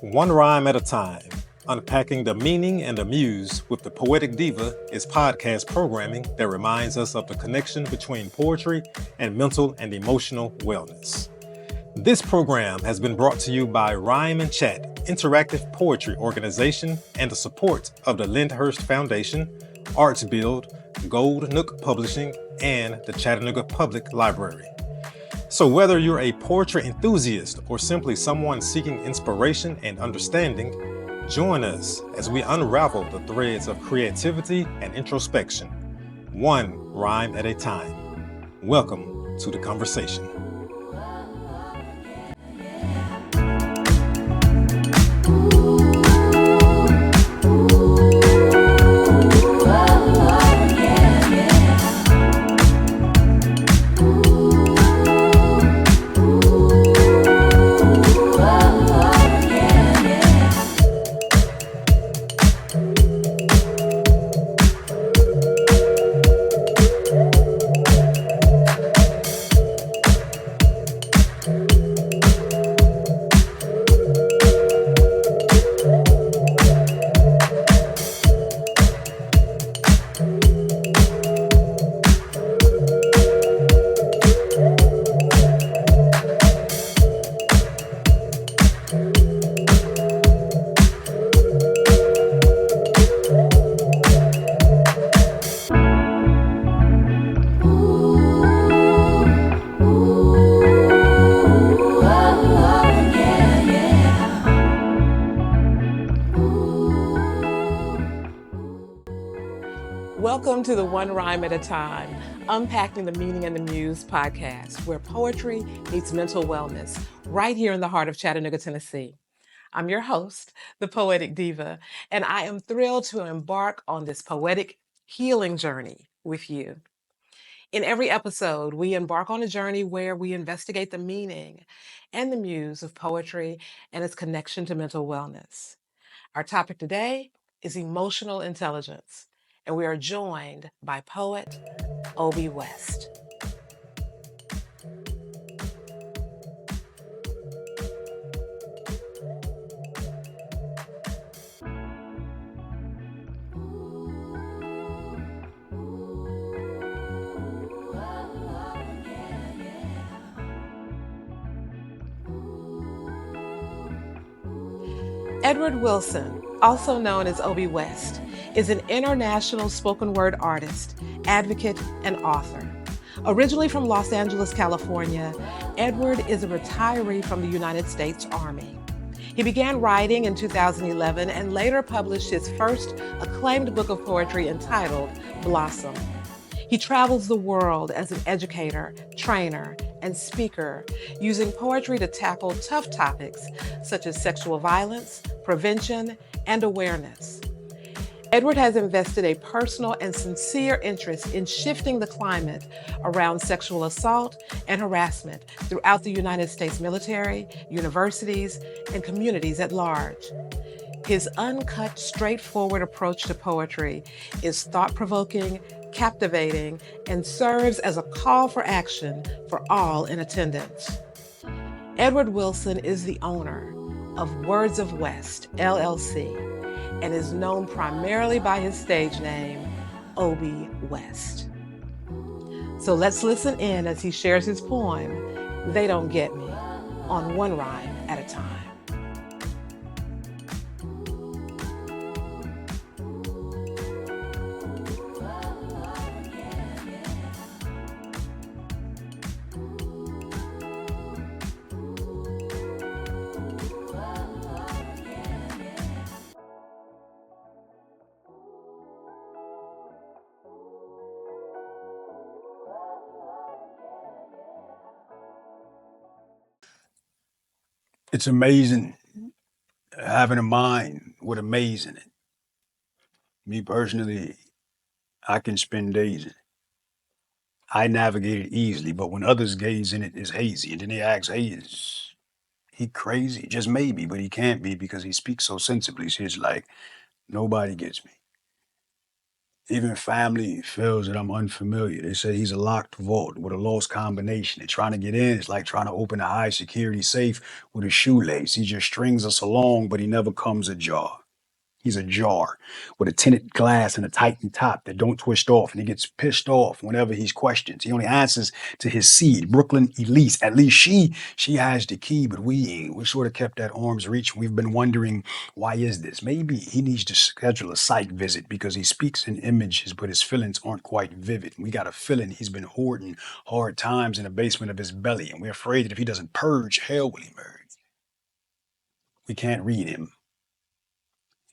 One rhyme at a time, unpacking the meaning and the muse with the Poetic Diva is podcast programming that reminds us of the connection between poetry and mental and emotional wellness. This program has been brought to you by Rhyme and Chat, interactive poetry organization, and the support of the Lyndhurst Foundation, Arts Build, Gold Nook Publishing, and the Chattanooga Public Library. So whether you're a poetry enthusiast or simply someone seeking inspiration and understanding, join us as we unravel the threads of creativity and introspection, one rhyme at a time. Welcome to the conversation. Welcome to the One Rhyme at a Time, Unpacking the Meaning and the Muse podcast, where poetry meets mental wellness, right here in the heart of Chattanooga, Tennessee. I'm your host, the Poetic Diva, and I am thrilled to embark on this poetic healing journey with you. In every episode, we embark on a journey where we investigate the meaning and the muse of poetry and its connection to mental wellness. Our topic today is emotional intelligence, and we are joined by poet Obbie West. Edward Wilson, also known as Obbie West, is an international spoken word artist, advocate, and author. Originally from Los Angeles, California, Edward is a retiree from the United States Army. He began writing in 2011 and later published his first acclaimed book of poetry entitled Blossom. He travels the world as an educator, trainer, and speaker, using poetry to tackle tough topics such as sexual violence, prevention, and awareness. Edward has invested a personal and sincere interest in shifting the climate around sexual assault and harassment throughout the United States military, universities, and communities at large. His uncut, straightforward approach to poetry is thought-provoking, captivating, and serves as a call for action for all in attendance. Edward Wilson is the owner of Words of West, LLC, and is known primarily by his stage name, Obbie West. So let's listen in as he shares his poem, They Don't Get Me, on one rhyme at a time. It's amazing having a mind with a maze in it. Me personally, I can spend days in it. I navigate it easily, but when others gaze in it, it's hazy. And then they ask, hey, is he crazy? Just maybe, but he can't be because he speaks so sensibly. So it's like, nobody gets me. Even family feels that I'm unfamiliar. They say he's a locked vault with a lost combination. And trying to get in is like trying to open a high security safe with a shoelace. He just strings us along, but he never comes ajar. He's a jar with a tinted glass and a tightened top that don't twist off, and he gets pissed off whenever he's questioned. He only answers to his seed, Brooklyn Elise. At least she has the key, but we sort of kept that arm's reach. We've been wondering, why is this? Maybe he needs to schedule a psych visit because he speaks in images, but his feelings aren't quite vivid. We got a feeling he's been hoarding hard times in the basement of his belly, and we're afraid that if he doesn't purge, hell will emerge. We can't read him.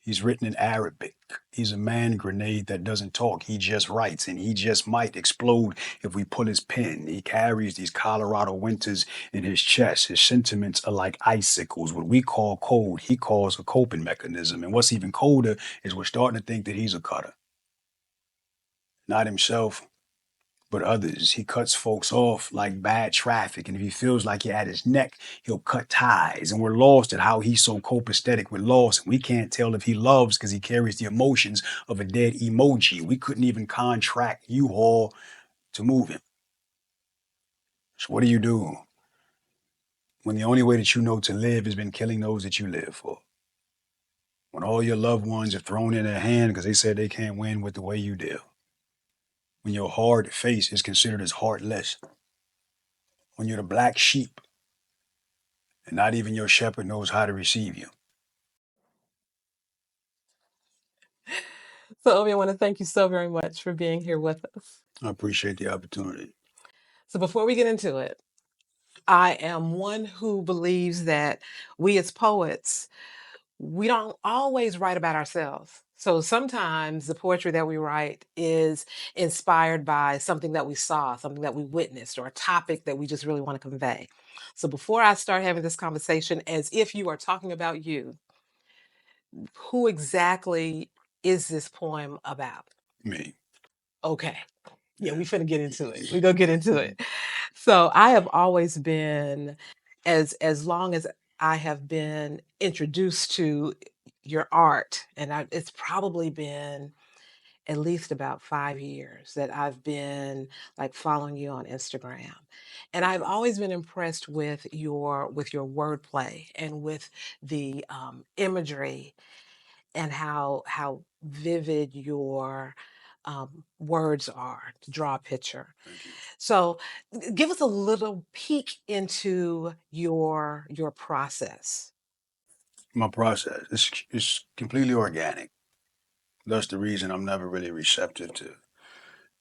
He's written in Arabic. He's a man grenade that doesn't talk. He just writes, and he just might explode if we pull his pen. He carries these Colorado winters in his chest. His sentiments are like icicles. What we call cold, he calls a coping mechanism. And what's even colder is we're starting to think that he's a cutter. Not himself, but others. He cuts folks off like bad traffic, and if he feels like you're at his neck, he'll cut ties. And we're lost at how he's so copacetic with loss, and we can't tell if he loves because he carries the emotions of a dead emoji. We couldn't even contract U-Haul to move him. So what do you do when the only way that you know to live has been killing those that you live for? When all your loved ones are thrown in their hand because they said they can't win with the way you deal? When your hard face is considered as heartless? When you're the black sheep and not even your shepherd knows how to receive you? So, Obbie, I want to thank you so very much for being here with us. I appreciate the opportunity. So, before we get into it, I am one who believes that we as poets, we don't always write about ourselves. So sometimes the poetry that we write is inspired by something that we saw, something that we witnessed, or a topic that we just really want to convey. So before I start having this conversation, as if you are talking about you, who exactly is this poem about? Me. Okay. Yeah, Yeah. we finna get into it. We gonna get into it. So I have always been, as long as I have been introduced to your art, and it's probably been at least about 5 years that I've been like following you on Instagram. And I've always been impressed with your wordplay and with the imagery and how vivid your words are to draw a picture. Thank you. So give us a little peek into your process. My process is completely organic. That's the reason I'm never really receptive to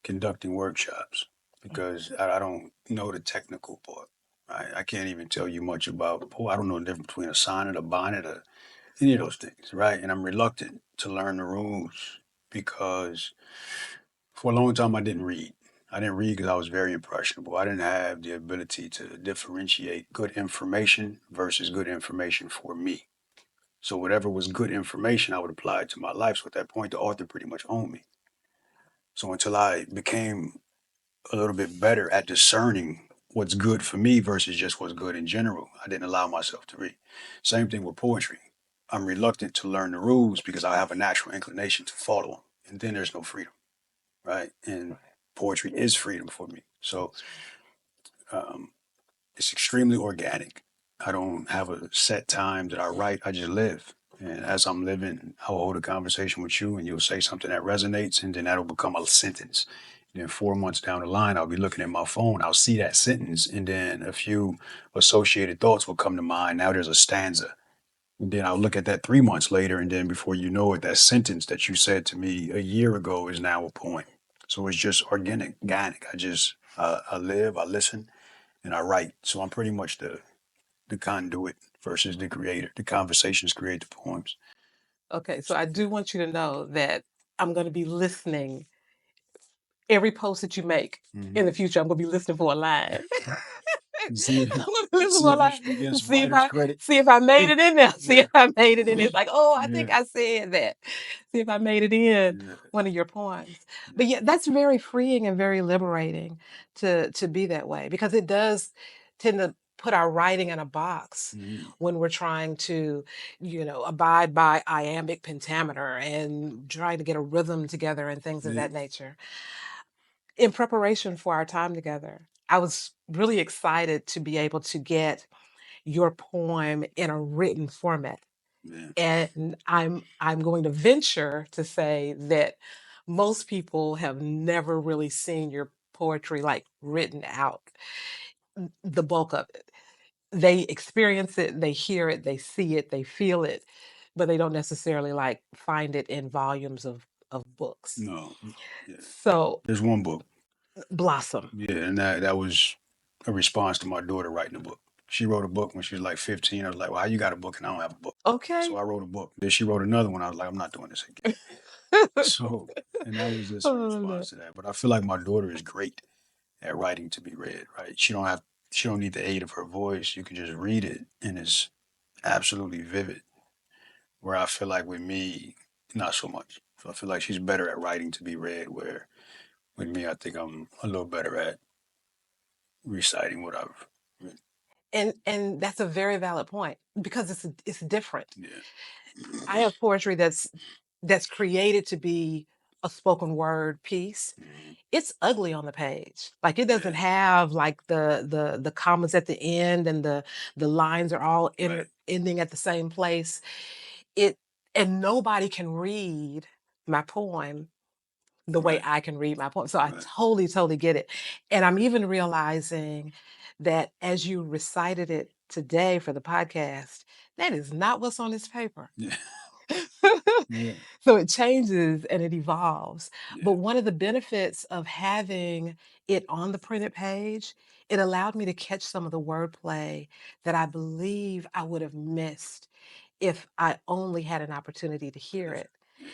conducting workshops because I don't know the technical part. I can't even tell you much about, I don't know the difference between a sonnet, a bonnet, or any of those things, right? And I'm reluctant to learn the rules because for a long time I didn't read. I didn't read because I was very impressionable. I didn't have the ability to differentiate good information versus good information for me. So whatever was good information, I would apply it to my life. So at that point, the author pretty much owned me. So until I became a little bit better at discerning what's good for me versus just what's good in general, I didn't allow myself to read. Same thing with poetry. I'm reluctant to learn the rules because I have a natural inclination to follow them. And then there's no freedom, right? And poetry is freedom for me. So um, it's extremely organic. I don't have a set time that I write. I just live. And as I'm living, I'll hold a conversation with you and you'll say something that resonates and then that'll become a sentence. And then 4 months down the line, I'll be looking at my phone. I'll see that sentence and then a few associated thoughts will come to mind. Now there's a stanza. And then I'll look at that 3 months later. And then before you know it, that sentence that you said to me a year ago is now a poem. So it's just organic. I live, I listen, and I write. So I'm pretty much the conduit versus the creator. The conversations create the poems. Okay, so I do want you to know that I'm going to be listening every post that you make in the Mm-hmm. future. I'm going to be listening for a line. See, I'm going to be listening see for a if you line. should be getting some See if writer's I credit. see if I made it in there. See Yeah, if I made it in. It's like, oh, I yeah, think I said that. See if I made it in yeah, one of your poems. yeah. But yeah, that's very freeing and very liberating to be that way because it does tend to put our writing in a box Mhm. when we're trying to, abide by iambic pentameter and trying to get a rhythm together and things of Yeah. that nature. In preparation for our time together, I was really excited to be able to get your poem in a written format. Yeah. And I'm going to venture to say that most people have never really seen your poetry like written out, the bulk of it. They experience it, they hear it, they see it, they feel it, but they don't necessarily like find it in volumes of books. No. Yeah. So There's one book. Blossom. Yeah, and that was a response to my daughter writing a book. She wrote a book when she was like 15. I was like, well, how you got a book and I don't have a book? So Okay. I wrote a book. Then she wrote another one. I was like, I'm not doing this again. So, and that was just a Oh, no. response to that. But I feel like my daughter is great at writing to be read, right? She don't need the aid of her voice. You can just read it and it's absolutely vivid. Where I feel like with me, not so much. So I feel like she's better at writing to be read, where with me, I think I'm a little better at reciting what I've written. And that's a very valid point because it's different. Yeah. I have poetry that's created to be a spoken word piece. Mhm. It's ugly on the page. Like it Yeah. doesn't have like the commas at the end and the lines are all Right. ending at the same place. It and nobody can read my poem the way Right. I can read my poem. So I Right. totally, totally get it. And I'm even realizing that as you recited it today for the podcast, that is not what's on this paper. Yeah. Yeah. So it changes and it evolves. But Yeah. one of the benefits of having it on the printed page, it allowed me to catch some of the wordplay that I believe I would have missed if I only had an opportunity to hear Listen. it. Yeah.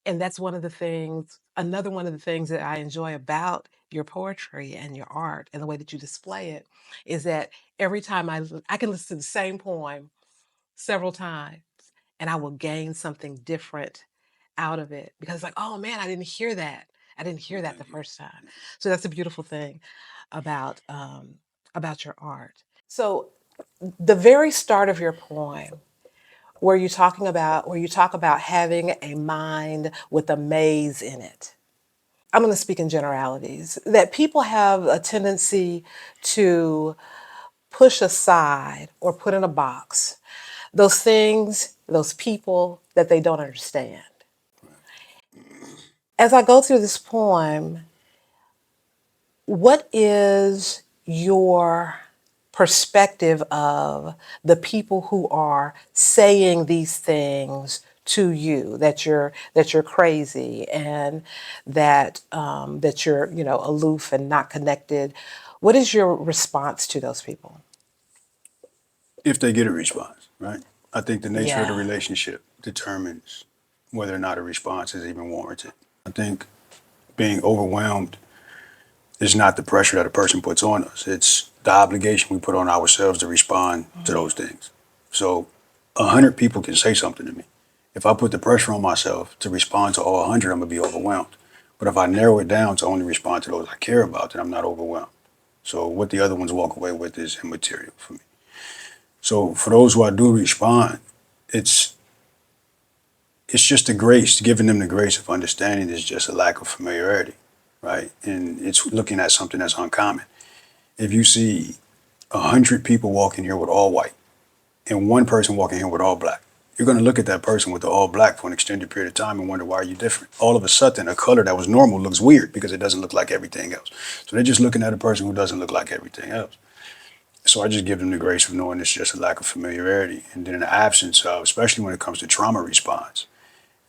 And that's another one of the things that I enjoy about your poetry and your art and the way that you display it is that every time I can listen to the same poem several times and I will gain something different out of it because it's like, oh man, I didn't hear that. I didn't Well, hear that the thank you. first time. So that's a beautiful thing about about your art. So the very start of your poem where you talk about having a mind with a maze in it. I'm going to speak in generalities that people have a tendency to push aside or put in a box those things, those people that they don't understand. Right. As I go through this poem, what is your perspective of the people who are saying these things to you that you're crazy and that you're aloof and not connected? What is your response to those people? If they get a response, right? I think the nature of the Yeah. relationship determines whether or not a response is even warranted. I think being overwhelmed is not the pressure that a person puts on us. It's the obligation we put on ourselves to respond to Mhm. those things. So 100 people can say something to me. If I put the pressure on myself to respond to all 100, I'm gonna be overwhelmed. But if I narrow it down to only respond to those I care about, then I'm not overwhelmed. So what the other ones walk away with is immaterial for me. So for those who I do respond, it's it's just the grace, giving them the grace of understanding is just a lack of familiarity, right? And it's looking at something that's uncommon. If you see 100 people walking here with all white and one person walking here with all black, you're going to look at that person with the all black for an extended period of time and wonder why are you different. All of a sudden, a color that was normal looks weird because it doesn't look like everything else. So they're just looking at a person who doesn't look like everything else. So I just give them the grace of knowing it's just a lack of familiarity. And then in the absence of, especially when it comes to trauma response,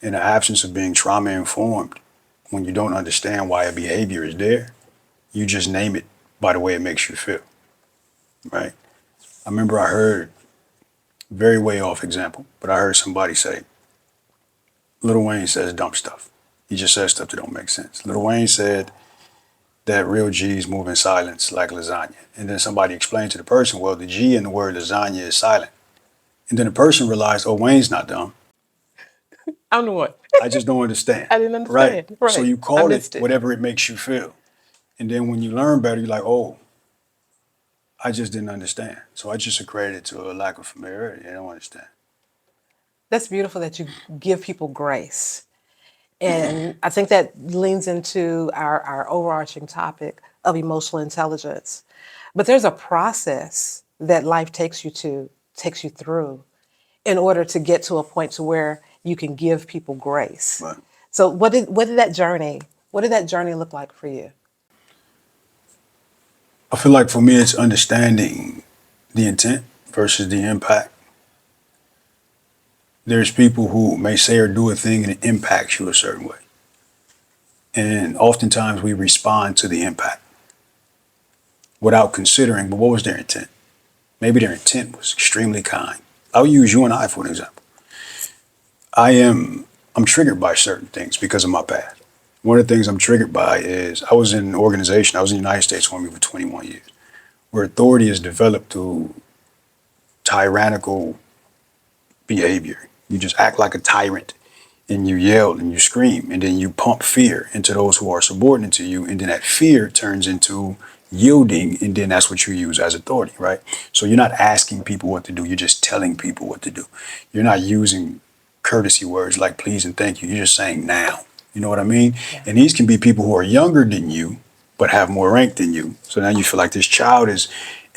in the absence of being trauma informed, when you don't understand why a behavior is there, you just name it by the way it makes you feel, right? I remember I heard, very way off example, but I heard somebody say, Lil Wayne says dumb stuff. He just says stuff that don't make sense. Lil Wayne said that real G's move in silence like lasagna. And then somebody explained to the person, well, the G in the word lasagna is silent. And then the person realized, oh, Wayne's not dumb. I'm the one. I just don't understand. I didn't Right. understand. So Right. you I call it missed it. whatever it makes you feel. And then when you learn better, you're like, oh, I just didn't understand. So I just equated it to a lack of familiarity. I don't understand. That's beautiful that you give people grace. And I think that leans into our overarching topic of emotional intelligence. But there's a process that life takes you through in order to get to a point to where you can give people grace. But So what did that journey look like for you? I feel like for me, it's understanding the intent versus the impact. There's people who may say or do a thing and it impacts you a certain way. And oftentimes we respond to the impact without considering, but what was their intent? Maybe their intent was extremely kind. I'll use you and I for an example. I'm triggered by certain things because of my past. One of the things I'm triggered by is I was in an organization, I was in the United States Army for 21 years, where authority is developed through tyrannical behavior. You just act like a tyrant and you yell and you scream and then you pump fear into those who are subordinate to you. And then that fear turns into yielding. And then that's what you use as authority, right? So you're not asking people what to do. You're just telling people what to do. You're not using courtesy words like please and thank you. You're just saying now. You know what I mean? Yeah. And these can be people who are younger than you, but have more rank than you. So now you feel like this child is,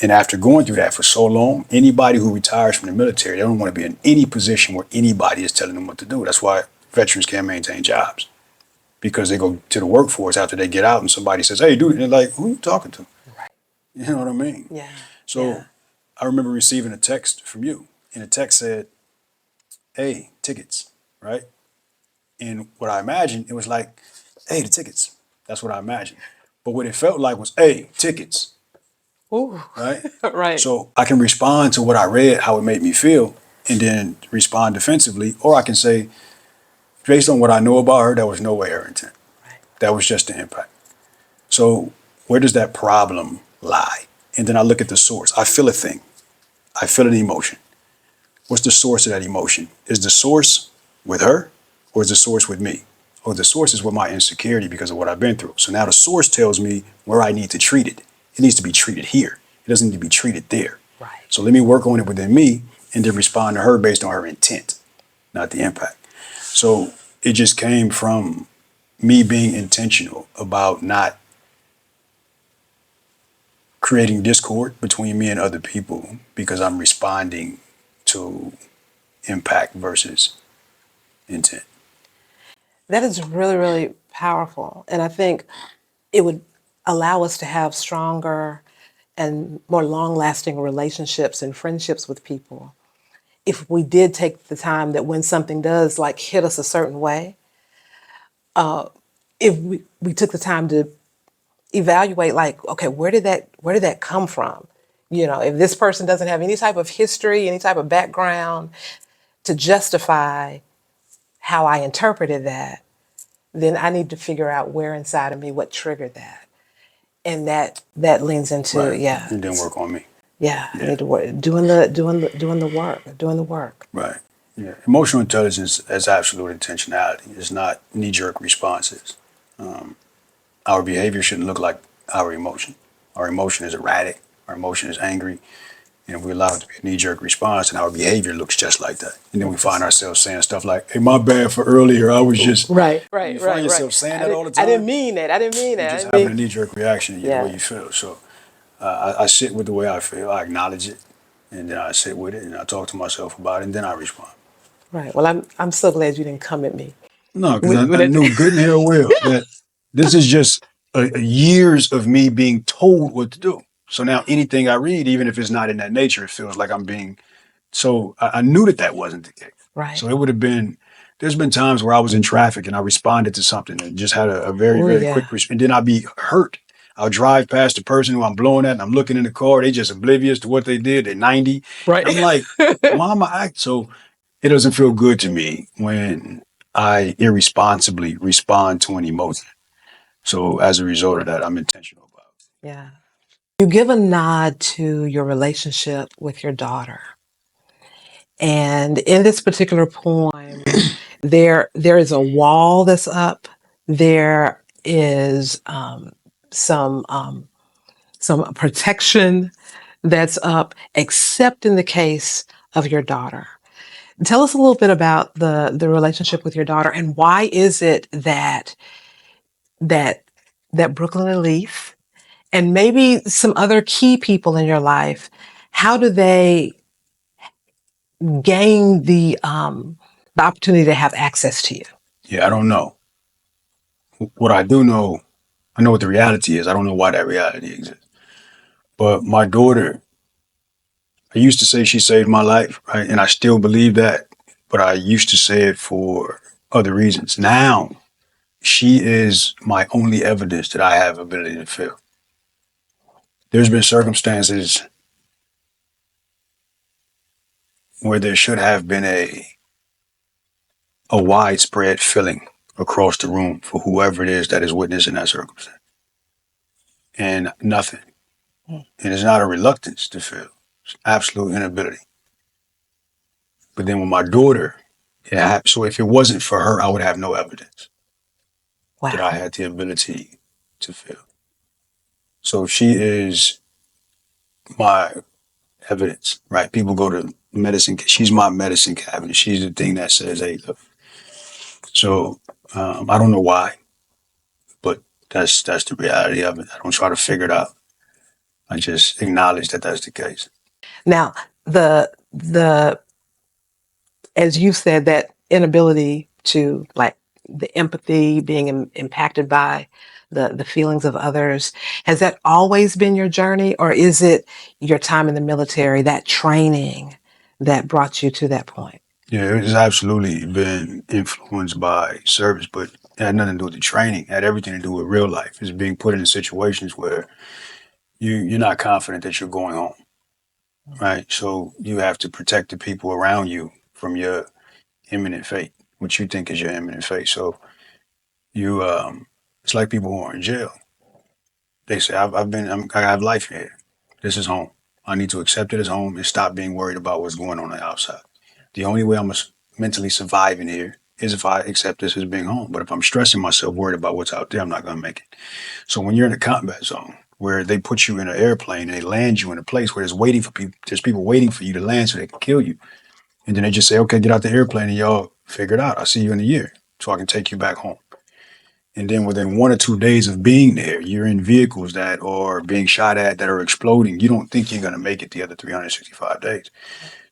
and after going through that for so long, anybody who retires from the military, they don't want to be in any position where anybody is telling them what to do. That's why veterans can't maintain jobs, because they go to the workforce after they get out and somebody says, hey, dude, and they're like, who are you talking to? Right. You know what I mean? Yeah. So Yeah. I remember receiving a text from you, and the text said, hey, tickets, right? And what I imagined, it was like, hey, the tickets. That's what I imagined. But what it felt like was, hey, tickets, Ooh. right? Right. So I can respond to what I read, how it made me feel, and then respond defensively. Or I can say, based on what I know about her, that was no way her intent. Right. That was just the impact. So where does that problem lie? And then I look at the source. I feel a thing. I feel an emotion. What's the source of that emotion? Is the source with her or is the source with me? Or the source is with my insecurity because of what I've been through. So now the source tells me where I need to treat it. It needs to be treated here. It doesn't need to be treated there. Right. So let me work on it within me and then respond to her based on her intent, not the impact. So it just came from me being intentional about not creating discord between me and other people because I'm responding to impact versus intent. That is really, really powerful. And I think it would allow us to have stronger and more long lasting relationships and friendships with people if we did take the time that when something does like hit us a certain way, if we took the time to evaluate like, okay, where did that come from? You know, if this person doesn't have any type of history, any type of background to justify how I interpreted that, then I need to figure out where inside of me what triggered that. And that leans into Right. yeah. And then work on me. Yeah, I Yeah. need to work doing the work. Right. Yeah. Emotional intelligence is absolute intentionality. It's not knee-jerk responses. Our behavior shouldn't look like our emotion. Our emotion is erratic. Our emotion is angry. And if we allow it to be a knee-jerk response, and our behavior looks just like that. And then we find ourselves saying stuff like, hey, my bad for earlier. I was just. Right, You find yourself saying that all the I time. didn't mean that. I didn't mean You're that. just I didn't having a mean, knee-jerk reaction to the yeah. way you feel. So I sit with the way I feel. I acknowledge it. And then I sit with it and I talk to myself about it and then I respond. Right. Well, I'm so glad you didn't come at me. No, because With I knew good and hell well that this is just years of me being told what to do. So now anything I read, even if it's not in that nature, it feels like I'm being. So I knew that that wasn't the case. Right. So it would have been. There's been times where I was in traffic and I responded to something and just had a very Oh very yeah. quick and then I'd be hurt. I'll drive past the person who I'm blowing at and I'm looking in the car. They just oblivious to what they did. They're 90. Right. I'm like, why am I act so? It doesn't feel good to me when I irresponsibly respond to an emotion. So as a result of that, I'm intentional about it. Yeah. You give a nod to your relationship with your daughter. And in this particular poem, there is a wall that's up. There is some protection that's up, except in the case of your daughter. Tell us a little bit about the relationship with your daughter, and why is it that that Brooklyn and Leaf, and maybe some other key people in your life, how do they gain the opportunity to have access to you? Yeah, I don't know. What I do know, I know what the reality is. I don't know why that reality exists. But my daughter, I used to say she saved my life, right? And I still believe that, but I used to say it for other reasons. Now, she is my only evidence that I have ability to feel. There's been circumstances where there should have been a widespread feeling across the room for whoever it is that is witnessing that circumstance. And nothing. And it's not a reluctance to feel. It's absolute inability. But then with my daughter, so if it wasn't for her, I would have no evidence that I Wow. had the ability to feel. So she is my evidence, right? People go to medicine. She's my medicine cabinet. She's the thing that says, hey, look. So I don't know why, but that's the reality of it. I don't try to figure it out. I just acknowledge that that's the case. Now, the as you said, that inability to, like, the empathy, being impacted by the feelings of others, has that always been your journey, or is it your time in the military, that training, that brought you to that point? Yeah, it's absolutely been influenced by service, but it had nothing to do with the training. It had everything to do with real life. It's being put in situations where you're not confident that you're going home, right? So you have to protect the people around you from your imminent fate, what you think is your imminent fate. So you, it's like people who are in jail. They say, I have life here. This is home. I need to accept it as home and stop being worried about what's going on the outside. The only way I'm mentally surviving here is if I accept this as being home. But if I'm stressing myself, worried about what's out there, I'm not going to make it. So when you're in a combat zone where they put you in an airplane and they land you in a place where there's people waiting for you to land so they can kill you. And then they just say, okay, get out the airplane and y'all figure it out. I'll see you in a year so I can take you back home. And then within 1 or 2 days of being there, you're in vehicles that are being shot at, that are exploding. You don't think you're going to make it the other 365 days.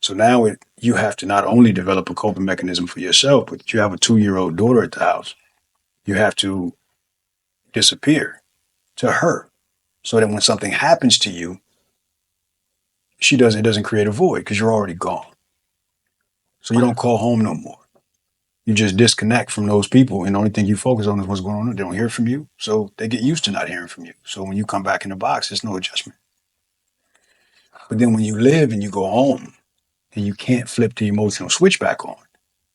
So now you have to not only develop a coping mechanism for yourself, but you have a 2-year-old daughter at the house. You have to disappear to her so that when something happens to you, it doesn't create a void because you're already gone. So you don't call home no more. You just disconnect from those people, and the only thing you focus on is what's going on. They don't hear from you, so they get used to not hearing from you. So when you come back in the box, there's no adjustment. But then when you live and you go home and you can't flip the emotional switch back on,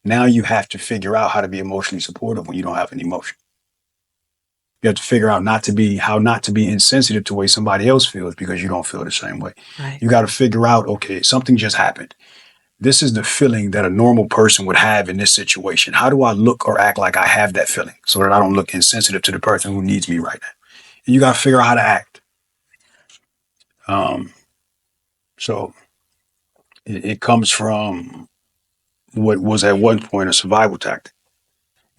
now you have to figure out how to be emotionally supportive when you don't have an emotion. You have to figure out how not to be insensitive to the way somebody else feels because you don't feel the same way. Right. You got to figure out, okay, something just happened. This is the feeling that a normal person would have in this situation. How do I look or act like I have that feeling so that I don't look insensitive to the person who needs me right now? And you got to figure out how to act. So it comes from what was at one point a survival tactic.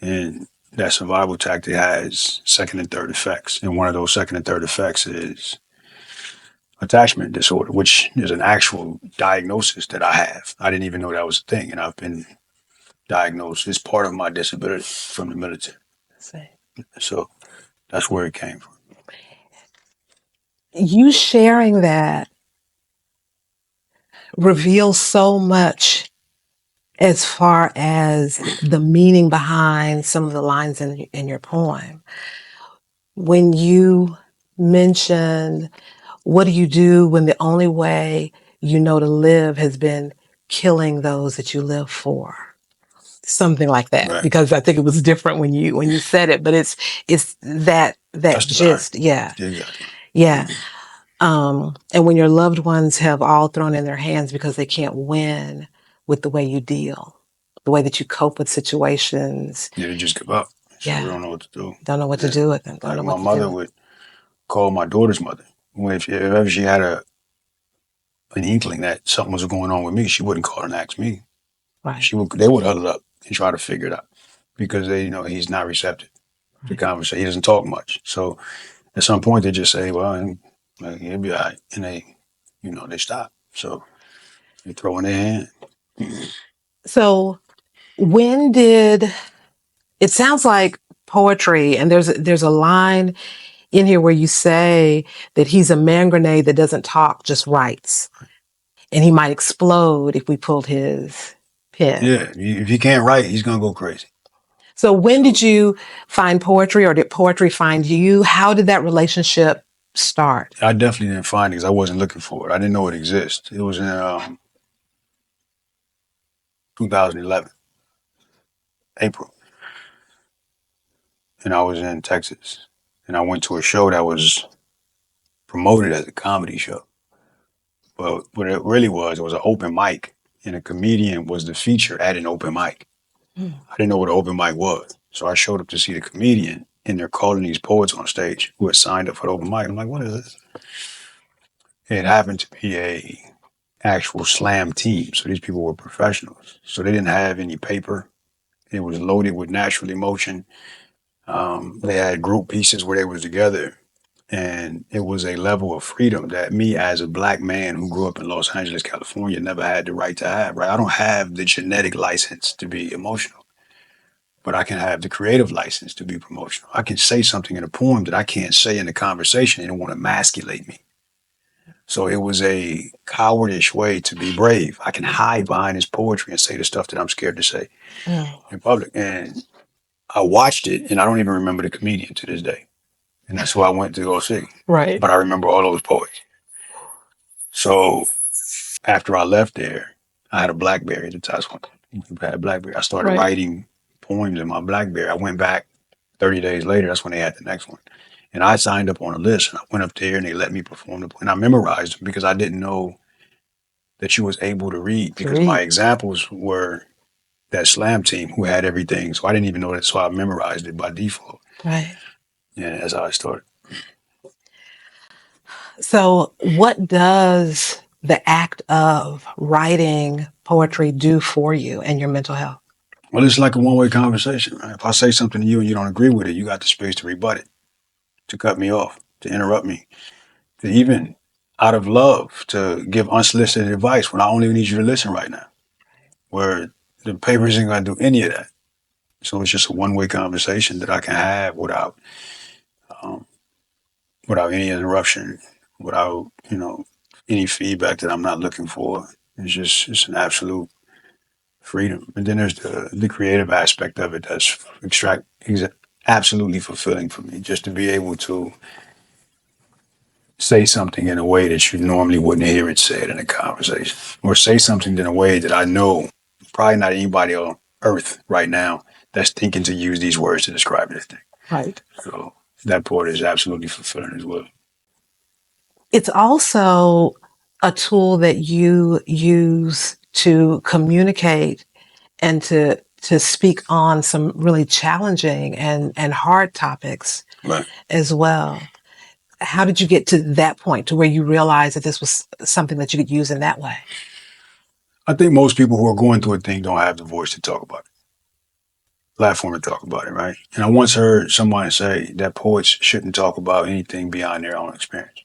And that survival tactic has second and third effects. And one of those second and third effects is attachment disorder, which is an actual diagnosis that I have. I didn't even know that was a thing. And I've been diagnosed as part of my disability from the military. So that's where it came from. You sharing that reveals so much as far as the meaning behind some of the lines in your poem. When you mentioned, what do you do when the only way you know to live has been killing those that you live for? Something like that, Right. because I think it was different when you said it, but it's that That's the gist. vibe. Yeah. Exactly. Yeah. And when your loved ones have all thrown in their hands because they can't win with the way you deal, the way that you cope with situations. Yeah, they just give up. So Yeah. we don't know what to do. Don't know what to do with them. Don't Like know my what to mother do. would call my daughter's mother. If ever she had an inkling that something was going on with me, she wouldn't call and ask me. Right. They would huddle up and try to figure it out because they, he's not receptive to conversation. He doesn't talk much. So at some point they just say, well, he'll be all right. And they stop. So they throw in their hand. So when did it sounds like poetry, and there's a line in here where you say that he's a man grenade that doesn't talk, just writes. And he might explode if we pulled his pen. Yeah, if he can't write, he's gonna go crazy. So when did you find poetry, or did poetry find you? How did that relationship start? I definitely didn't find it because I wasn't looking for it. I didn't know it existed. It was in 2011, April. And I was in Texas. And I went to a show that was promoted as a comedy show. But what it really was, it was an open mic. And a comedian was the feature at an open mic. I didn't know what an open mic was. So I showed up to see the comedian, and they're calling these poets on stage who had signed up for the open mic. I'm like, what is this? It happened to be a actual slam team. So these people were professionals. So they didn't have any paper. It was loaded with natural emotion. They had group pieces where they was together. And it was a level of freedom that me as a black man who grew up in Los Angeles, California, never had the right to have, right? I don't have the genetic license to be emotional, but I can have the creative license to be promotional. I can say something in a poem that I can't say in a conversation and it won't emasculate me. So it was a cowardish way to be brave. I can hide behind his poetry and say the stuff that I'm scared to say in public. And I watched it and I don't even remember the comedian to this day. And that's who I went to go see. Right. But I remember all those poets. So after I left there, I had a BlackBerry at the time. I had a BlackBerry. I started writing poems in my BlackBerry. I went back 30 days later. That's when they had the next one. And I signed up on a list and I went up there and they let me perform the poem. And I memorized them because I didn't know that you was able to read because my examples were that slam team who had everything. So I didn't even know that. So I memorized it by default. Right. Yeah, that's how I started. So what does the act of writing poetry do for you and your mental health? Well, it's like a one-way conversation, right? If I say something to you and you don't agree with it, you got the space to rebut it, to cut me off, to interrupt me, to even out of love, to give unsolicited advice when I only need you to listen right now, where the paper isn't going to do any of that. So it's just a one-way conversation that I can have um, without any interruption, without, any feedback that I'm not looking for. It's an absolute freedom. And then there's the creative aspect of it that's absolutely fulfilling for me, just to be able to say something in a way that you normally wouldn't hear it said in a conversation, or say something in a way that I know probably not anybody on earth right now that's thinking to use these words to describe this thing. Right. So that part is absolutely fulfilling as well. It's also a tool that you use to communicate and to speak on some really challenging and hard topics as well. How did you get to that point to where you realized that this was something that you could use in that way? I think most people who are going through a thing don't have the voice to talk about it, platform to talk about it, right? And I once heard someone say that poets shouldn't talk about anything beyond their own experience.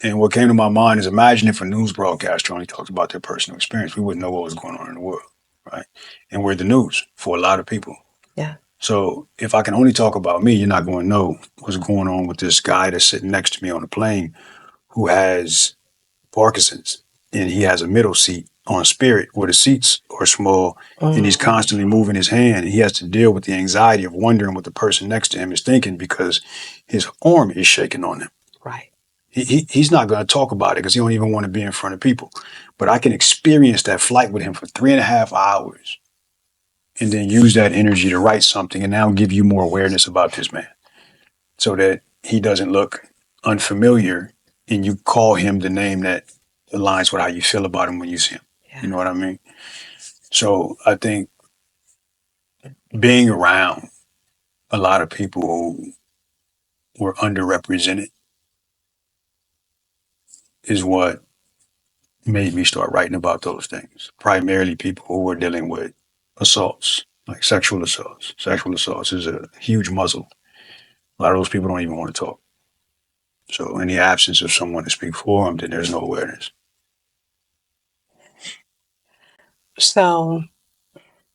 And what came to my mind is, imagine if a news broadcaster only talked about their personal experience. We wouldn't know what was going on in the world, right? And we're the news for a lot of people. Yeah. So if I can only talk about me, you're not going to know what's going on with this guy that's sitting next to me on the plane who has Parkinson's, and he has a middle seat on Spirit where the seats are small, and he's constantly moving his hand. And he has to deal with the anxiety of wondering what the person next to him is thinking because his arm is shaking on him. Right. He's not going to talk about it because he don't even want to be in front of people. But I can experience that flight with him for 3.5 hours and then use that energy to write something and now give you more awareness about this man so that he doesn't look unfamiliar and you call him the name that aligns with how you feel about him when you see him. Yeah. You know what I mean? So I think being around a lot of people who were underrepresented is what made me start writing about those things. Primarily people who were dealing with assaults, like sexual assaults. Sexual assaults is a huge muzzle. A lot of those people don't even want to talk. So in the absence of someone to speak for them, then there's no awareness. So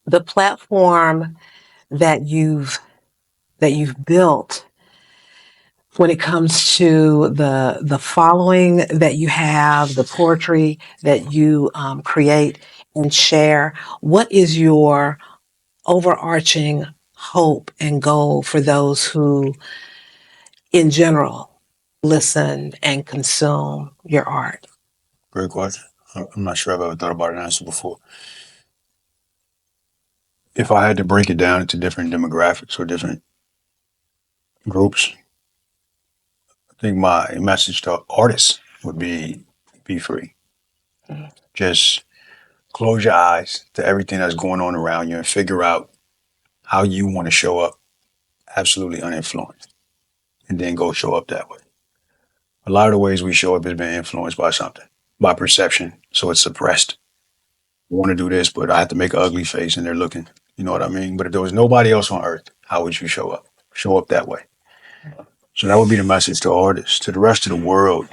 the platform that you've built when it comes to the following that you have, the poetry that you create and share, what is your overarching hope and goal for those who, in general, listen and consume your art? Great question. I'm not sure I've ever thought about an answer before. If I had to break it down into different demographics or different groups, I think my message to artists would be free. Mm. Just close your eyes to everything that's going on around you and figure out how you want to show up absolutely uninfluenced and then go show up that way. A lot of the ways we show up has been influenced by something, by perception. So it's suppressed. I want to do this, but I have to make an ugly face and they're looking. You know what I mean? But if there was nobody else on earth, how would you show up? Show up that way. So that would be the message to artists. To the rest of the world,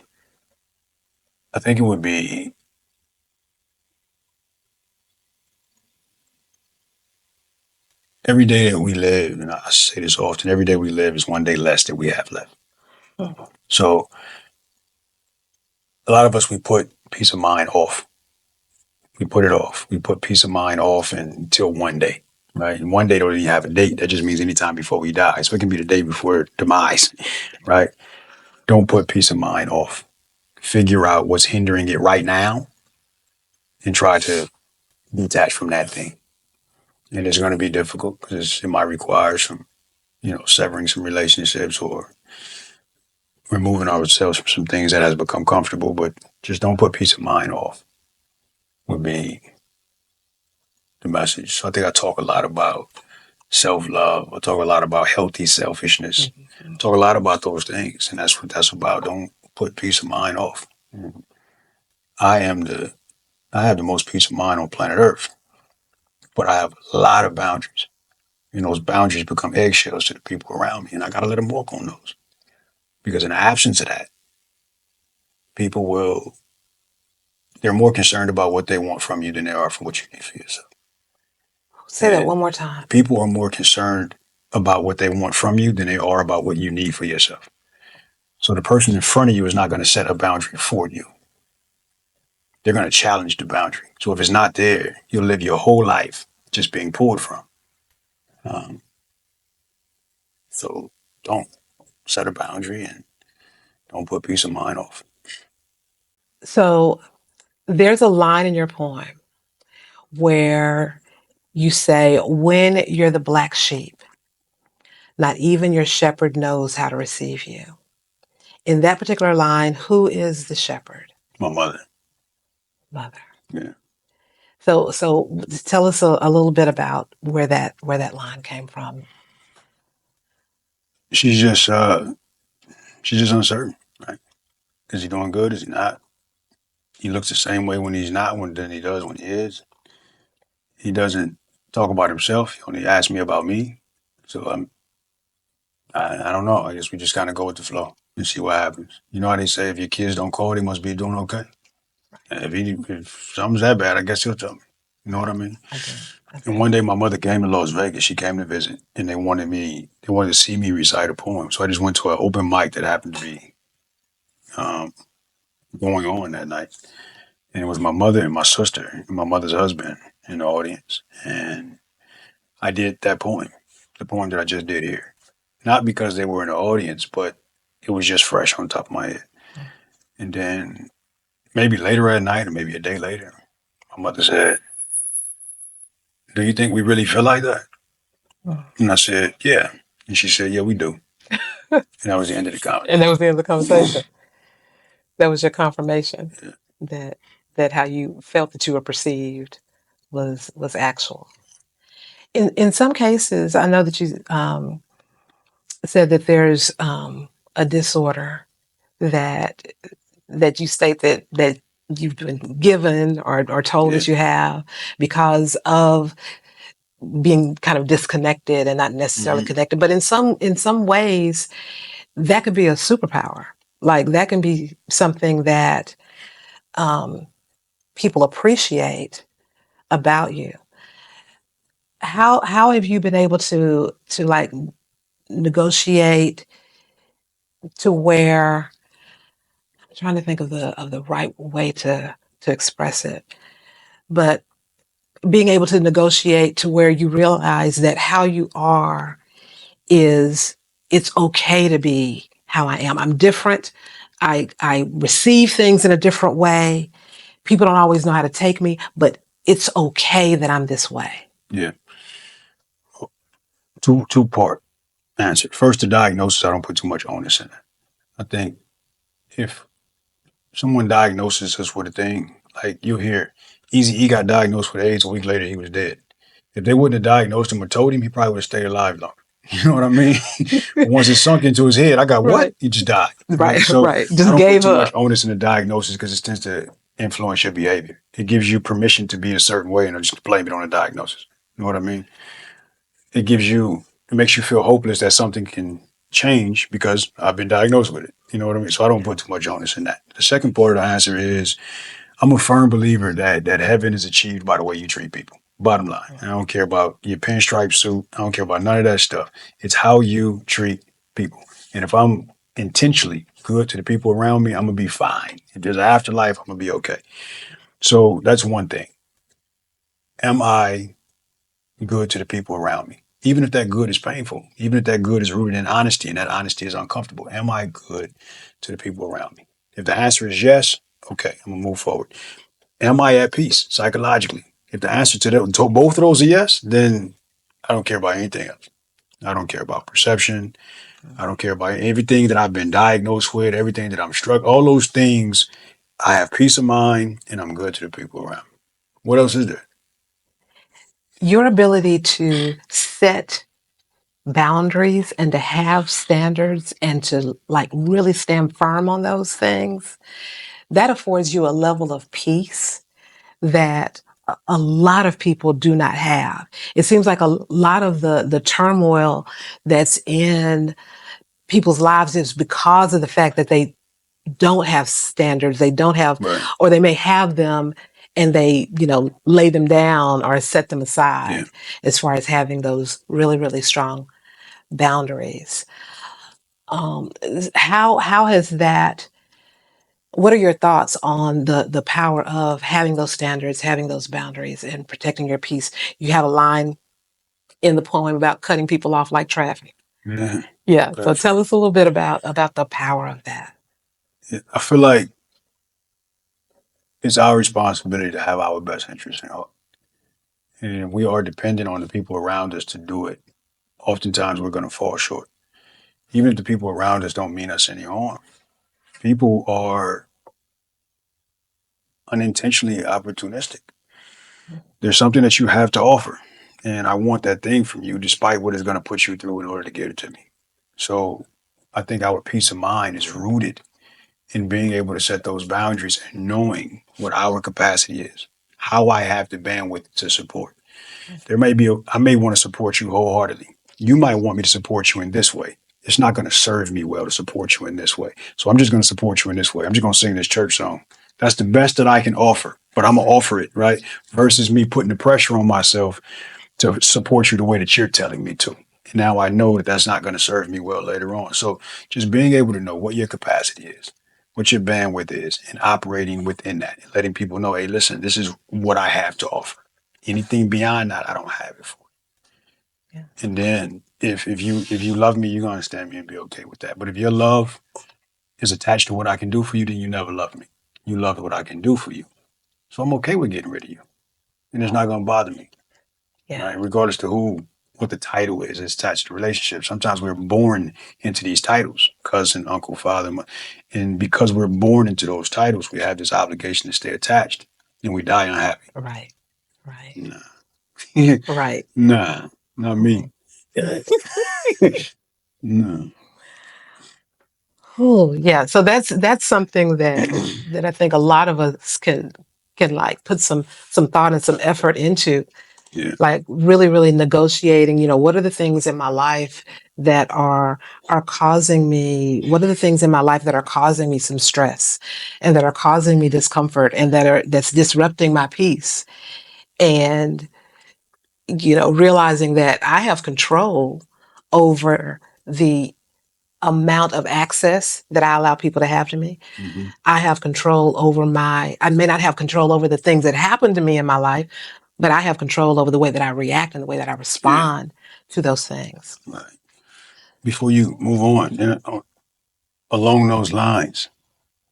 I think it would be every day that we live, and I say this often, every day we live is one day less that we have left. Mm. So a lot of us, we put peace of mind off. We put it off. We put peace of mind off until one day, right? And one day don't even have a date. That just means anytime before we die. So it can be the day before demise, right? Don't put peace of mind off. Figure out what's hindering it right now and try to detach from that thing. And it's going to be difficult because it might require some, severing some relationships or removing ourselves from some things that has become comfortable. But just don't put peace of mind off would be the message. So I think I talk a lot about self-love. I talk a lot about healthy selfishness. Mm-hmm. I talk a lot about those things, and that's what that's about. Don't put peace of mind off. I am the I have the most peace of mind on planet Earth, but I have a lot of boundaries. And those boundaries become eggshells to the people around me, and I gotta let them walk on those. Because in the absence of that, people will they're more concerned about what they want from you than they are for what you need for yourself. Say that And one more time. people are more concerned about what they want from you than they are about what you need for yourself. So the person in front of you is not going to set a boundary for you. They're going to challenge the boundary. So if it's not there, you'll live your whole life just being pulled from. Um, so don't set a boundary and don't put peace of mind off. So there's a line in your poem where you say, when you're the black sheep, not even your shepherd knows how to receive you. In that particular line, who is the shepherd? My mother. Mother. Yeah. So tell us a little bit about where that line came from. She's just uh she's just uncertain, right? Is he doing good? Is he not? He looks the same way when he's not than he does when he is. He doesn't talk about himself. He only asks me about me. So I don't know. I guess we just kind of go with the flow and see what happens. You know how they say if your kids don't call, they must be doing okay. And if something's that bad, I guess he'll tell me. You know what I mean? I do. And one day my mother came to Las Vegas. She came to visit, and they wanted to see me recite a poem. So I just went to an open mic that happened to be um, going on that night, and it was my mother and my sister and my mother's husband in the audience, and I did that poem, the poem that I just did here, not because they were in the audience, but it was just fresh on top of my head. And then maybe later at night, or maybe a day later, my mother said, "Do you think we really feel like that?" Mm. And I said, "Yeah." And she said, "Yeah, we do." And that was the end of the And that conversation. was the end of the conversation. That was your confirmation Yeah. that how you felt that you were perceived was actual. In some cases, I know that you said that there's a disorder that that you state that you've been given or told that you have because of being kind of disconnected and not necessarily connected. But in some ways, that could be a superpower. Like that can be something that people appreciate about you. How have you been able to like negotiate to where, I'm trying to think of the right way to express it, but being able to negotiate to where you realize that how you are is, it's okay to be how I am. I'm different. I receive things in a different way. People don't always know how to take me, but it's okay that I'm this way. Yeah. Two-part answer. First, the diagnosis, I don't put too much onus in it. I think if someone diagnoses us with a thing, like you'll hear, Easy E got diagnosed with AIDS, a week later he was dead. If they wouldn't have diagnosed him or told him, he probably would have stayed alive longer. You know what I mean? But once it sunk into his head, I got what? Right. He just died. Right. So Right. I Just don't put gave too much up. onus in the diagnosis because it tends to influence your behavior. It gives you permission to be a certain way and just blame it on the diagnosis. You know what I mean? It makes you feel hopeless that something can change because I've been diagnosed with it. You know what I mean? So I don't put too much onus in that. The second part of the answer is I'm a firm believer that heaven is achieved by the way you treat people. Bottom line. I don't care about your pinstripe suit. I don't care about none of that stuff. It's how you treat people. And if I'm intentionally good to the people around me, I'm gonna be fine. If there's an afterlife, I'm gonna be okay. So that's one thing. Am I good to the people around me? Even if that good is painful, even if that good is rooted in honesty and that honesty is uncomfortable, am I good to the people around me? If the answer is yes, okay, I'm gonna move forward. Am I at peace psychologically? If the answer to both of those are yes, then I don't care about anything else. I don't care about perception. I don't care about everything that I've been diagnosed with, everything that I'm struck, all those things. I have peace of mind and I'm good to the people around me. What else is there? Your ability to set boundaries and to have standards and to like really stand firm on those things, that affords you a level of peace that a lot of people do not have. It seems like a lot of the turmoil that's in people's lives is because of the fact that they don't have standards, they don't have, Right. or they may have them and they, lay them down or set them Yeah. aside as far as having those really, really strong boundaries. How has that, what are your thoughts on the power of having those standards, having those boundaries, and protecting your peace? You have a line in the poem about cutting people off like traffic. Yeah. Yeah. So Perfect. tell us a little bit about the power of that. I feel like it's our responsibility to have our best interests in heart. And we are dependent on the people around us to do it. Oftentimes we're going to fall short. Even if the people around us don't mean us any harm. People are unintentionally opportunistic. There's something that you have to offer. And I want that thing from you despite what it's going to put you through in order to get it to me. So I think our peace of mind is rooted in being able to set those boundaries and knowing what our capacity is, how I have the bandwidth to support. I may want to support you wholeheartedly. You might want me to support you in this way. It's not going to serve me well to support you in this way. So I'm just going to support you in this way. I'm just going to sing this church song. That's the best that I can offer, but I'm going to offer it, right? Versus me putting the pressure on myself to support you the way that you're telling me to. And now I know that that's not going to serve me well later on. So just being able to know what your capacity is, what your bandwidth is, and operating within that, and letting people know, hey, listen, this is what I have to offer. Anything beyond that, I don't have it for. Yeah. And then if you love me, you're gonna understand me and be okay with that. But if your love is attached to what I can do for you, then you never love me. You love what I can do for you. So I'm okay with getting rid of you. And it's not gonna bother me. Yeah. Right? Regardless to what the title is, it's attached to relationships. Sometimes we're born into these titles, cousin, uncle, father, and because we're born into those titles, we have this obligation to stay attached, and we die unhappy. Right. Right. Nah, Right. nah, not me. Mhm. No. Oh, yeah. So that's something that I think a lot of us can like put some thought and some effort into, Yeah, like really negotiating, what are the things in my life that are causing me, what are the things in my life that are causing me some stress and that are causing me discomfort and that's disrupting my peace. And realizing that I have control over the amount of access that I allow people to have to me. hmm I have control over I may not have control over the things that happen to me in my life, but I have control over the way that I react and the way that I yeah. respond to those things. Right. Before you move on, along those lines,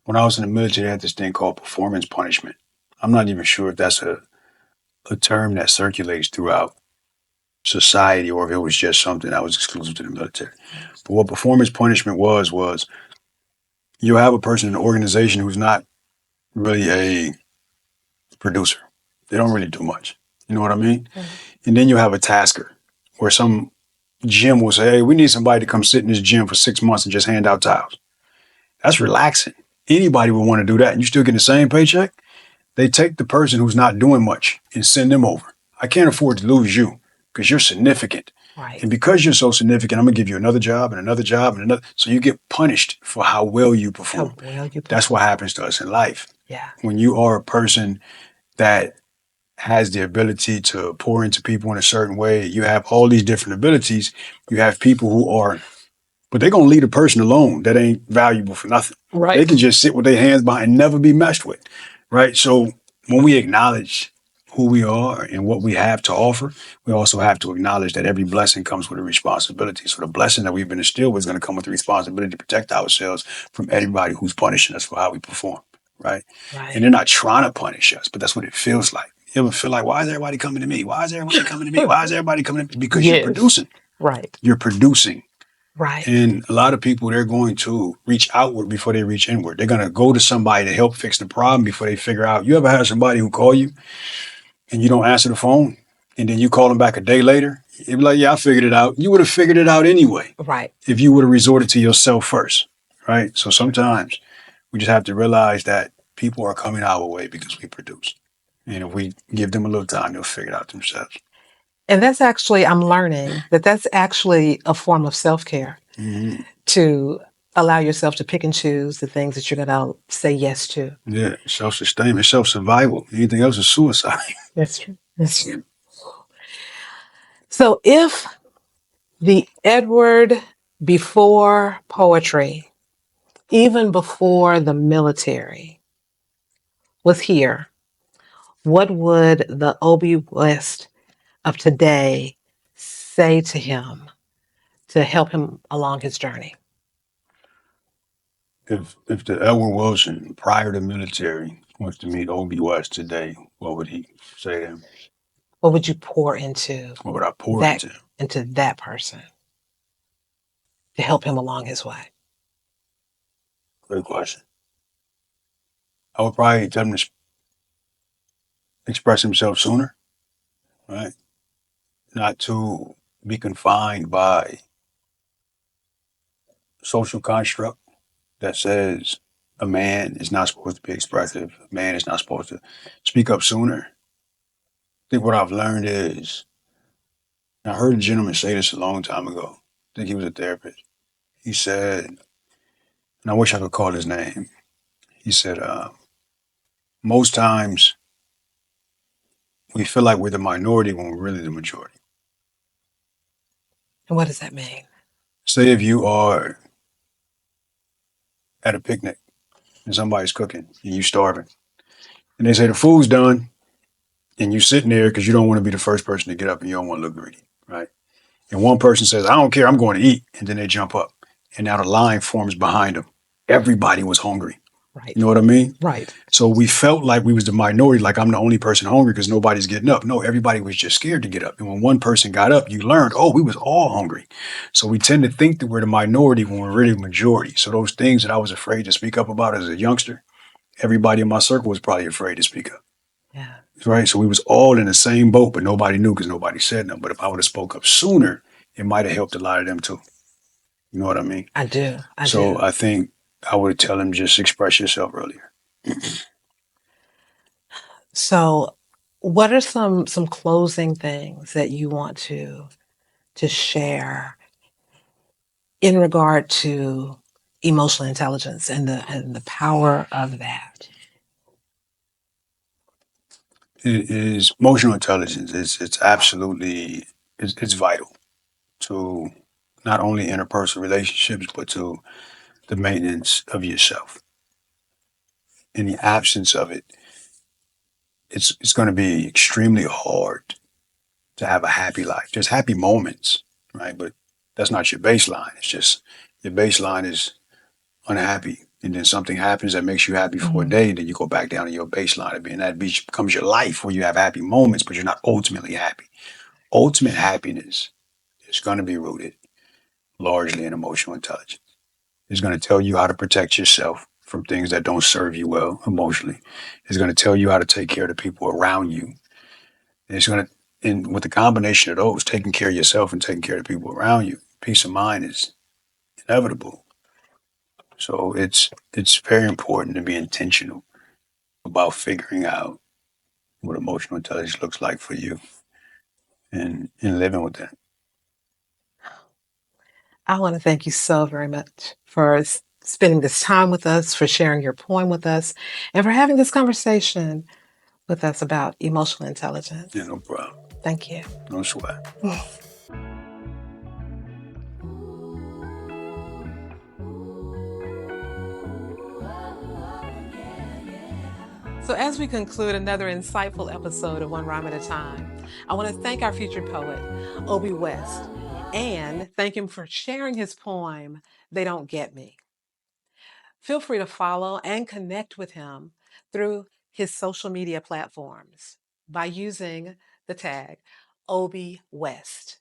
when I was in the military, I had this thing called performance punishment. I'm not even sure if that's a term that circulates throughout society or if it was just something that was exclusive to the military. But what performance punishment was you have a person in an organization who's not really a producer. They don't really do much. You know what I mean? Mhm. And then you have a tasker where some gym will say, hey, we need somebody to come sit in this gym for 6 months and just hand out towels. That's relaxing. Anybody would want to do that. And you still get the same paycheck. They take the person who's not doing much and send them over. I can't afford to lose you because you're significant. Right. And because you're so significant, I'm going to give you another job and another job and another. So you get punished for how well you How perform. well you That's what perform. happens to us in life. Yeah. When you are a person that has the ability to pour into people in a certain way, you have all these different abilities. You have people who are, but they're going to leave a person alone that ain't valuable for nothing. They Right. can just sit with their hands behind and never be messed with. Right. So when we acknowledge who we are and what we have to offer, we also have to acknowledge that every blessing comes with a responsibility. So the blessing that we've been instilled with is going to come with the responsibility to protect ourselves from everybody who's punishing us for how we perform. Right. And Right. they're not trying to punish us, but that's what it feels like. You ever feel like, why is everybody coming to me? Why is everybody coming to me? Why is everybody coming to me? Because you're Yes. producing. Right. You're producing. Right. And a lot of people, they're going to reach outward before they reach inward. They're going to go to somebody to help fix the problem before they figure out. You ever had somebody who call you and you don't answer the phone and then you call them back a day later? You'd be like, yeah, I figured it out. You would have figured it out anyway Right. if you would have resorted to yourself first, right? So sometimes we just have to realize that people are coming our way because we produce. And if we give them a little time, they'll figure it out themselves. And that's actually, I'm learning that that's actually a form of self-care, Mm-hmm. to allow yourself to pick and choose the things that you're going to say yes to. Yeah, self-sustainment, self-survival. Anything else is suicide. That's true. That's true. So if the Edward before poetry, even before the military, was here, what would the Obbie West of today say to him to help him along his journey? If the Edward Wilson prior to military wants to meet Obbie West today, what would he say to him? What would you pour into What would I pour that into him? that person to help him along his way? Great question. I would probably tell him to express himself sooner, right? Not to be confined by social construct that says a man is not supposed to be expressive, a man is not supposed to speak up sooner. I think what I've learned is, I heard a gentleman say this a long time ago. I think he was a therapist. He said, and I wish I could call his name. He said, most times we feel like we're the minority when we're really the majority. And what does that mean? Say if you are at a picnic and somebody's cooking and you starving, and they say the food's done, and you sitting there because you don't want to be the first person to get up and you don't want to look greedy, right? And one person says, I don't care, I'm going to eat. And then they jump up. And now the line forms behind them. Everybody was hungry. You Right. know what I mean? Right. So we felt like we was the minority, like I'm the only person hungry because nobody's getting up. No, everybody was just scared to get up. And when one person got up, you learned, oh, we was all hungry. So we tend to think that we're the minority when we're really the majority. So those things that I was afraid to speak up about as a youngster, everybody in my circle was probably afraid to speak up. Yeah. Right. So we was all in the same boat, but nobody knew because nobody said nothing. But if I would have spoke up sooner, it might have helped a lot of them too. You know what I mean? I do. So I think I would tell him just express yourself earlier. So, what are some closing things that you want to share in regard to emotional intelligence and the power of that? It is emotional intelligence. It's absolutely it's vital to not only interpersonal relationships but to the maintenance of yourself. In the absence of it, it's going to be extremely hard to have a happy life. Just happy moments, right? But that's not your baseline. It's just your baseline is unhappy. And then something happens that makes you happy for a day, then you go back down to your baseline and that becomes your life where you have happy moments, but you're not ultimately happy. Ultimate happiness is going to be rooted largely in emotional intelligence. It's going to tell you how to protect yourself from things that don't serve you well emotionally. It's going to tell you how to take care of the people around you. It's going to, and with the combination of those, taking care of yourself and taking care of the people around you, peace of mind is inevitable. So it's very important to be intentional about figuring out what emotional intelligence looks like for you and living with that. I want to thank you so very much for spending this time with us, for sharing your poem with us, and for having this conversation with us about emotional intelligence. Yeah, no problem. Thank you. No sweat. So, as we conclude another insightful episode of One Rhyme at a Time, I want to thank our featured poet, Obbie West, and thank him for sharing his poem, They Don't Get Me. Feel free to follow and connect with him through his social media platforms by using the tag Obbie West,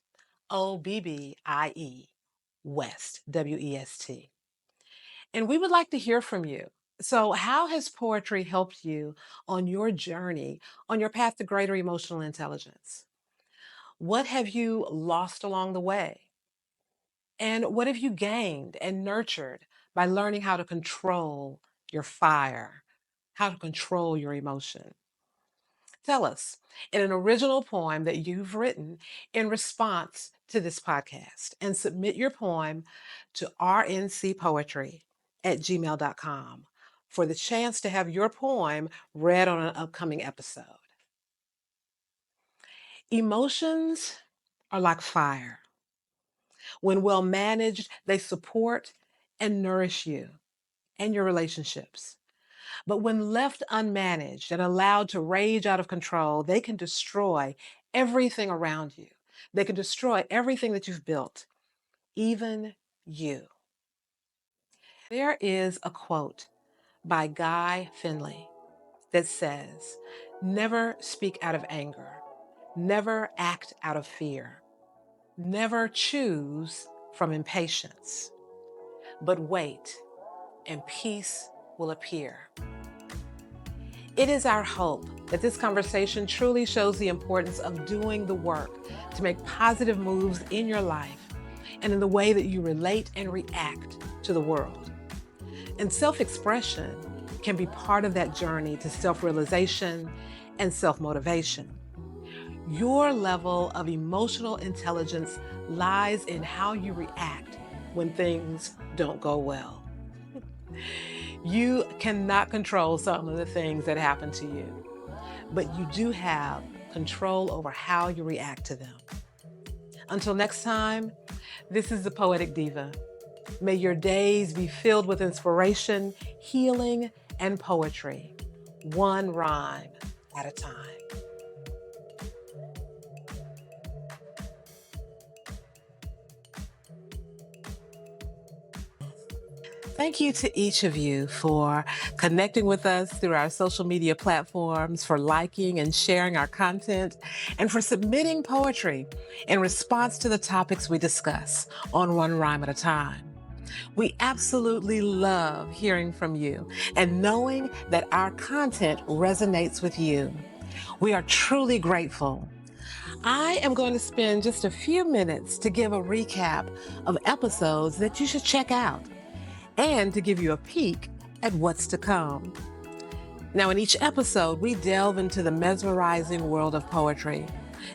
Obbie West, West. And we would like to hear from you. So, how has poetry helped you on your journey, on your path to greater emotional intelligence? What have you lost along the way? And what have you gained and nurtured by learning how to control your fire, how to control your emotion? Tell us in an original poem that you've written in response to this podcast and submit your poem to RNCPoetry at gmail.com for the chance to have your poem read on an upcoming episode. Emotions are like fire. When well managed, they support and nourish you and your relationships. But when left unmanaged and allowed to rage out of control, they can destroy everything around you. They can destroy everything that you've built, even you. There is a quote by Guy Finley that says, "Never speak out of anger, never act out of fear, never choose from impatience, but wait, and peace will appear." It is our hope that this conversation truly shows the importance of doing the work to make positive moves in your life and in the way that you relate and react to the world. And self-expression can be part of that journey to self-realization and self-motivation. Your level of emotional intelligence lies in how you react when things don't go well. You cannot control some of the things that happen to you, but you do have control over how you react to them. Until next time, this is the Poetic Diva. May your days be filled with inspiration, healing, and poetry, one rhyme at a time. Thank you to each of you for connecting with us through our social media platforms, for liking and sharing our content, and for submitting poetry in response to the topics we discuss on One Rhyme at a Time. We absolutely love hearing from you and knowing that our content resonates with you. We are truly grateful. I am going to spend just a few minutes to give a recap of episodes that you should check out and to give you a peek at what's to come. Now, in each episode, we delve into the mesmerizing world of poetry,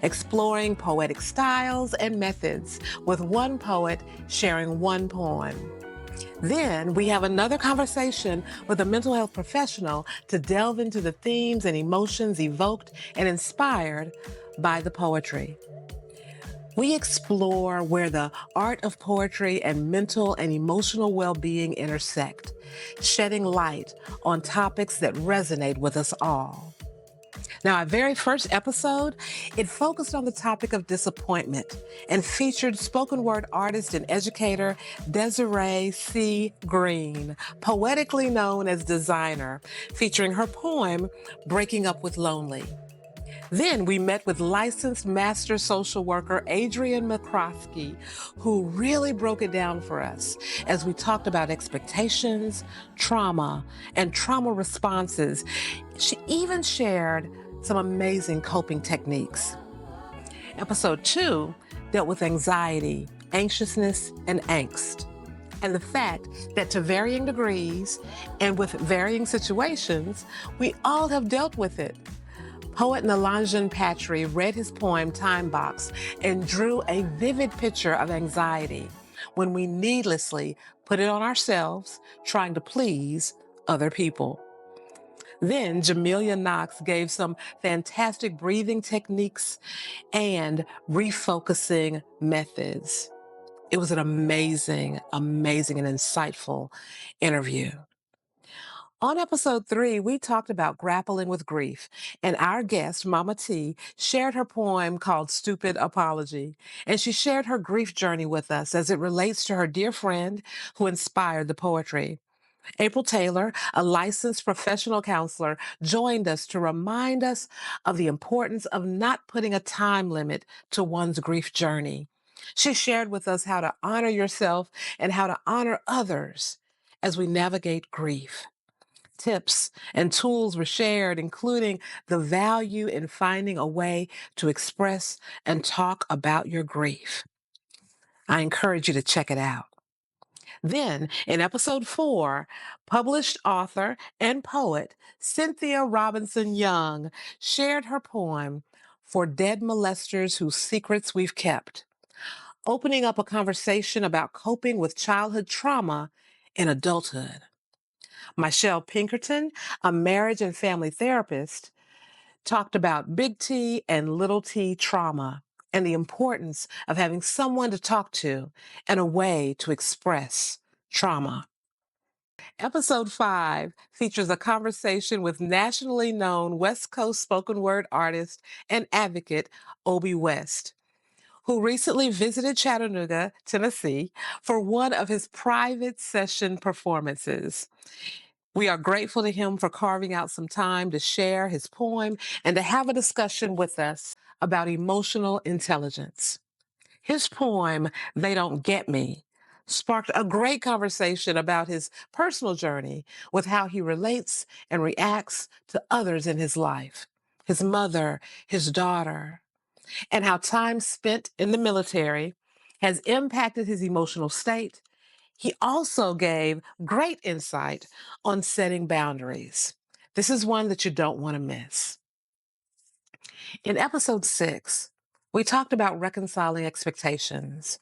exploring poetic styles and methods with one poet sharing one poem. Then we have another conversation with a mental health professional to delve into the themes and emotions evoked and inspired by the poetry. We explore where the art of poetry and mental and emotional well-being intersect, shedding light on topics that resonate with us all. Now, our very first episode, it focused on the topic of disappointment and featured spoken word artist and educator Desiree C. Green, poetically known as Designer, featuring her poem, Breaking Up with Lonely. Then we met with licensed master social worker Adrienne McCroskey, who really broke it down for us as we talked about expectations, trauma, and trauma responses. She even shared some amazing coping techniques. Episode 2 dealt with anxiety, anxiousness, and angst, and the fact that to varying degrees and with varying situations, we all have dealt with it. Poet Nilanjan Patry read his poem Time Box and drew a vivid picture of anxiety when we needlessly put it on ourselves trying to please other people. Then Jamelia Knox gave some fantastic breathing techniques and refocusing methods. It was an amazing and insightful interview. On episode 3, we talked about grappling with grief, and our guest, Mama T, shared her poem called Stupid Apology, and she shared her grief journey with us as it relates to her dear friend who inspired the poetry. April Taylor, a licensed professional counselor, joined us to remind us of the importance of not putting a time limit to one's grief journey. She shared with us how to honor yourself and how to honor others as we navigate grief. Tips and tools were shared, including the value in finding a way to express and talk about your grief. I encourage you to check it out. Then, in episode 4, published author and poet Cynthia Robinson Young shared her poem, For Dead Molesters Whose Secrets We've Kept, opening up a conversation about coping with childhood trauma in adulthood. Michelle Pinkerton, a marriage and family therapist, talked about big T and little t trauma and the importance of having someone to talk to and a way to express trauma. Episode 5 features a conversation with nationally known West Coast spoken word artist and advocate Obbie West, who recently visited Chattanooga, Tennessee, for one of his private session performances. We are grateful to him for carving out some time to share his poem and to have a discussion with us about emotional intelligence. His poem, They Don't Get Me, sparked a great conversation about his personal journey with how he relates and reacts to others in his life, his mother, his daughter, and how time spent in the military has impacted his emotional state. He also gave great insight on setting boundaries. This is one that you don't want to miss. In episode 6, we talked about reconciling expectations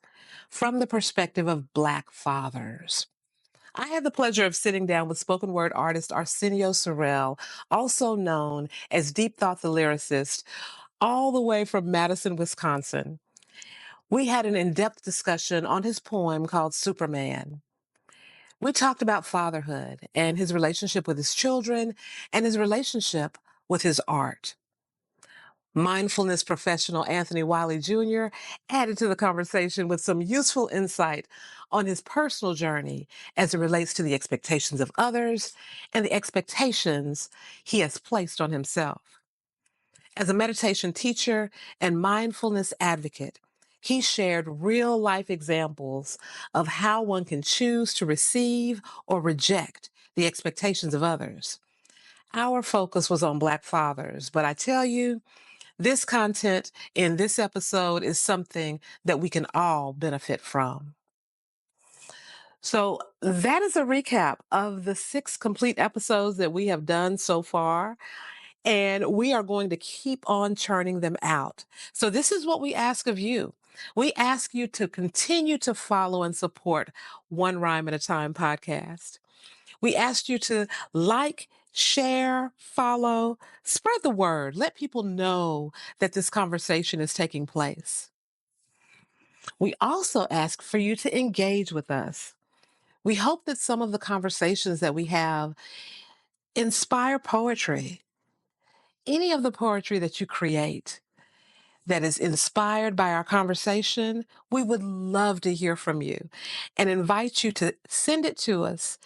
from the perspective of Black fathers. I had the pleasure of sitting down with spoken word artist Arsenio Sorrell, also known as Deep Thought the Lyricist, all the way from Madison, Wisconsin. We had an in-depth discussion on his poem called Superman. We talked about fatherhood and his relationship with his children and his relationship with his art. Mindfulness professional Anthony Wiley Jr. added to the conversation with some useful insight on his personal journey as it relates to the expectations of others and the expectations he has placed on himself. As a meditation teacher and mindfulness advocate, he shared real-life examples of how one can choose to receive or reject the expectations of others. Our focus was on Black fathers, but I tell you, This content in this episode is something that we can all benefit from. So that is a recap of the 6 complete episodes that we have done so far, and we are going to keep on churning them out. So this is what we ask of you. We ask you to continue to follow and support One Rhyme at a Time podcast. We asked you to like, share, follow, spread the word. Let people know that this conversation is taking place. We also ask for you to engage with us. We hope that some of the conversations that we have inspire poetry. Any of the poetry that you create that is inspired by our conversation, we would love to hear from you and invite you to send it to us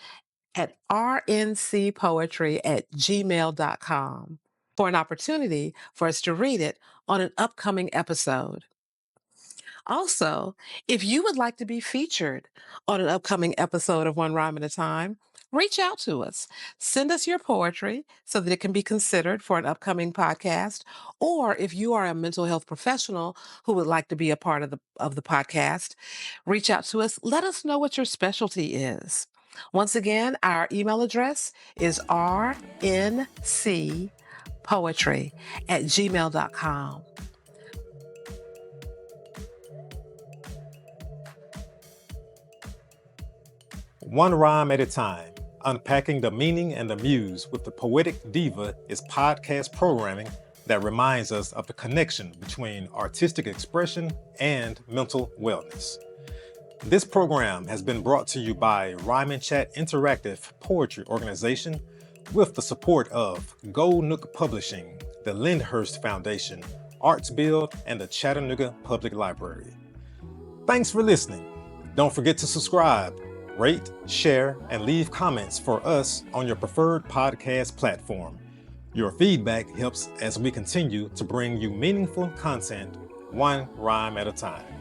at rncpoetry@gmail.com for an opportunity for us to read it on an upcoming episode. Also, if you would like to be featured on an upcoming episode of One Rhyme at a Time, reach out to us. Send us your poetry so that it can be considered for an upcoming podcast. Or if you are a mental health professional who would like to be a part of the podcast, reach out to us. Let us know what your specialty is. Once again, our email address is rncpoetry@gmail.com. One Rhyme at a Time, unpacking the meaning and the muse with the poetic diva is podcast programming that reminds us of the connection between artistic expression and mental wellness. This program has been brought to you by Rhyme and Chat Interactive Poetry Organization with the support of Gold Nook Publishing, the Lyndhurst Foundation, Arts Build, and the Chattanooga Public Library. Thanks for listening. Don't forget to subscribe, rate, share, and leave comments for us on your preferred podcast platform. Your feedback helps as we continue to bring you meaningful content, one rhyme at a time.